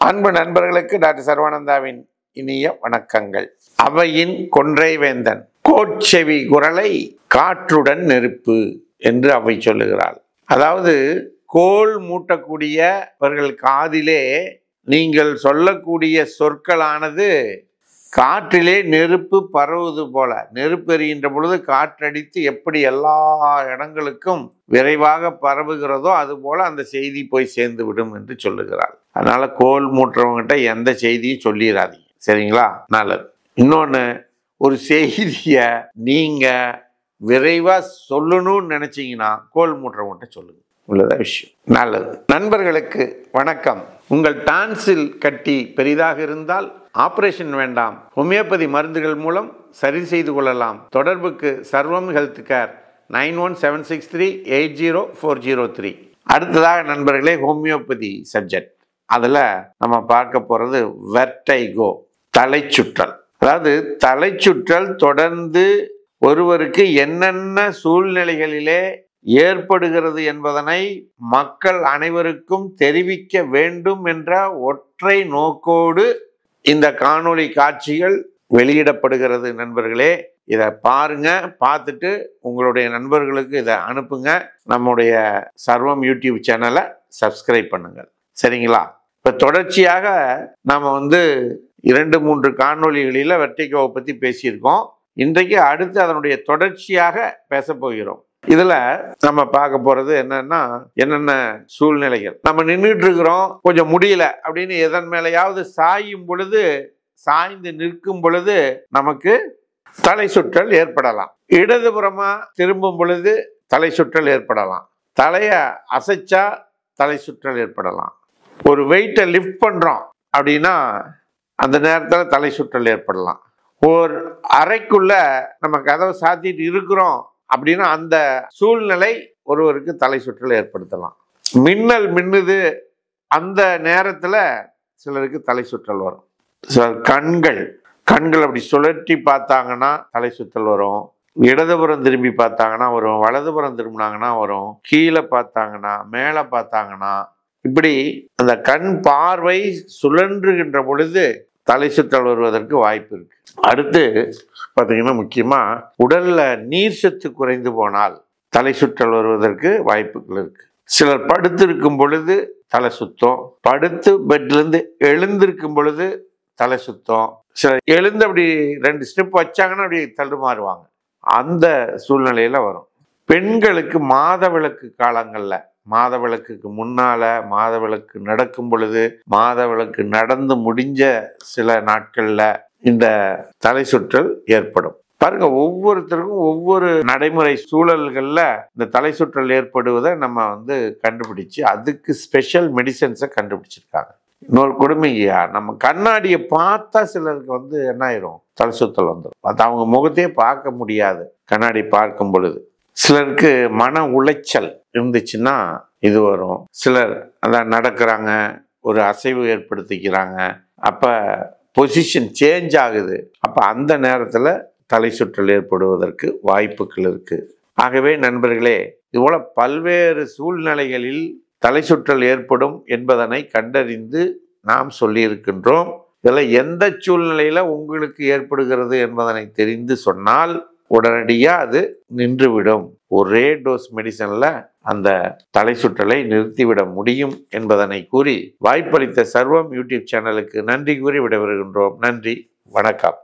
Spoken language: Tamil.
அன்பு நண்பர்களுக்கு டாக்டர் சர்வானந்தாவின் இனிய வணக்கங்கள். அவையின் கொன்றை வேந்தன் கோட்செவி குரலை காற்றுடன் நெருப்பு என்று அவை சொல்லுகிறாள். அதாவது கோல் மூட்டக்கூடியவர்கள் காதிலே நீங்கள் சொல்லக்கூடிய சொற்களானது காற்றிலே நெருப்பு பரவுவது போல, நெருப்பு எறிகின்ற பொழுது காற்றடித்து எப்படி எல்லா இடங்களுக்கும் விரைவாக பரவுகிறதோ அது போல அந்த செய்தி போய் சேர்ந்து விடும் என்று சொல்லுகிறாள். அதனால கோல் மூட்டுறவங்கிட்ட எந்த செய்தியும் சொல்லிடாதீங்க, சரிங்களா? நல்லது. இன்னொன்று, ஒரு செய்தியை நீங்க விரைவா சொல்லணும்னு நினைச்சீங்கன்னா கோல் மூட்டுறவங்கிட்ட சொல்லுங்க. உள்ளதான் விஷயம். நல்லது. நண்பர்களுக்கு வணக்கம். உங்கள் டான்சில் கட்டி பெரிதாக இருந்தால் ஆபரேஷன் வேண்டாம், ஹோமியோபதி மருந்துகள் மூலம் சரி செய்து கொள்ளலாம். தொடர்புக்கு சர்வம் ஹெல்த் கேர் 9176380403. அடுத்ததாக நண்பர்களே, ஹோமியோபதி சப்ஜெக்ட். அதில் நம்ம பார்க்க போகிறது வெர்டைகோ, தலைச்சுற்றல். அதாவது தலைச்சுற்றல் தொடர்ந்து ஒருவருக்கு என்னென்ன சூழ்நிலைகளிலே ஏற்படுகிறது என்பதனை மக்கள் அனைவருக்கும் தெரிவிக்க வேண்டும் என்ற ஒற்றை நோக்கோடு இந்த காணொளி காட்சிகள் வெளியிடப்படுகிறது. நண்பர்களே, இதை பாருங்க, பார்த்துட்டு உங்களுடைய நண்பர்களுக்கு இதை அனுப்புங்க. நம்முடைய சர்வம் யூடியூப் சேனலை சப்ஸ்கிரைப் பண்ணுங்க, சரிங்களா? இப்போ தொடர்ச்சியாக நாம் 2-3 காணொளிகளில் வெர்டிகோவை பற்றி பேசியிருக்கோம். இன்றைக்கு அடுத்து அதனுடைய தொடர்ச்சியாக பேச போகிறோம். இதுல நம்ம பார்க்க போறது என்னென்ன சூழ்நிலைகள். நம்ம நின்றுட்டு இருக்கிறோம், கொஞ்சம் முடியல அப்படின்னு எதன் மேலையாவது சாய்ந்து நிற்கும் பொழுது நமக்கு தலை சுற்றல் ஏற்படலாம். இடதுபுறமா திரும்பும் பொழுது தலை சுற்றல் ஏற்படலாம். தலைய அசைச்சா தலை சுற்றல் ஏற்படலாம். ஒரு வெயிட்டை லிஃப்ட் பண்றோம் அப்படின்னா அந்த நேரத்தில் தலை சுற்றல் ஏற்படலாம். ஒரு அறைக்குள்ள நம்ம கதவை சாத்திட்டு இருக்கிறோம் அப்படின்னா அந்த சூழ்நிலை ஒருவருக்கு தலை சுற்றல் ஏற்படுத்தலாம். மின்னல் மின்னுது, அந்த நேரத்தில் சிலருக்கு தலை சுற்றல் வரும். சிலர் கண்கள் அப்படி சுழற்றி பார்த்தாங்கன்னா தலை சுற்றல் வரும். இடதுபுறம் திரும்பி பார்த்தாங்கன்னா வரும், வலதுபுறம் திரும்பினாங்கன்னா வரும், கீழே பார்த்தாங்கன்னா மேலே பார்த்தாங்கன்னா, இப்படி அந்த கண் பார்வை சுழன்றுகின்ற பொழுது தலை சுற்றல் வருவதற்கு வாய்ப்பு இருக்கு. அடுத்து பார்த்தீங்கன்னா, முக்கியமா உடல்ல நீர் சத்து குறைந்து போனால் தலை சுற்றல் வருவதற்கு வாய்ப்புகள் இருக்கு. சிலர் படுத்திருக்கும் பொழுது தலை சுத்தம், படுத்து பெட்லேருந்து எழுந்திருக்கும் பொழுது தலை சுத்தம், சிலர் எழுந்து அப்படி 2 ஸ்டெப் வச்சாங்கன்னா அப்படி தள்ளுமாறுவாங்க. அந்த சூழ்நிலையில வரும். பெண்களுக்கு மாதவிலக்கு காலங்கள்ல, மாதவிலக்குக்கு முன்னால, மாதவிலக்கு நடக்கும் பொழுது, மாதவிலக்கு நடந்து முடிஞ்ச சில நாட்கள்ல இந்த தலை சுற்றல் ஏற்படும். பாருங்க, ஒவ்வொருத்தருக்கும் ஒவ்வொரு நடைமுறை சூழல்கள்ல இந்த தலை சுற்றல் ஏற்படுவதை நம்ம கண்டுபிடிச்சு அதுக்கு ஸ்பெஷல் மெடிசன்ஸை கண்டுபிடிச்சிருக்காங்க. இன்னொரு கொடுமையா, நம்ம கண்ணாடியை பார்த்தா சிலருக்கு என்ன ஆயிரும், தலை சுற்றல் வந்துடும். அது அவங்க முகத்தையே பார்க்க முடியாது கண்ணாடி பார்க்கும் பொழுது. சிலருக்கு மன உளைச்சல் இருந்துச்சுன்னா இது வரும். சிலர் அதான் நடக்கிறாங்க, ஒரு அசைவு ஏற்படுத்திக்கிறாங்க, அப்ப பொசிஷன் சேஞ்ச் ஆகுது, அப்ப அந்த நேரத்துல தலை சுற்றல் ஏற்படுவதற்கு வாய்ப்புகள் இருக்கு. ஆகவே நண்பர்களே, இதுபோல பல்வேறு சூழ்நிலைகளில் தலை சுற்றல் ஏற்படும் என்பதனை கண்டறிந்து நாம் சொல்லியிருக்கின்றோம். இதில் எந்த சூழ்நிலையில உங்களுக்கு ஏற்படுகிறது என்பதனை தெரிந்து சொன்னால் உடனடியாக அது நின்றுவிடும். ஒரே டோஸ் மெடிசன்ல அந்த தலை சுற்றலை நிறுத்திவிட முடியும் என்பதனை கூறி வாய்ப்பளித்த சர்வம் யூடியூப் சேனலுக்கு நன்றி கூறி விடைபெறுகின்றோம். நன்றி, வணக்கம்.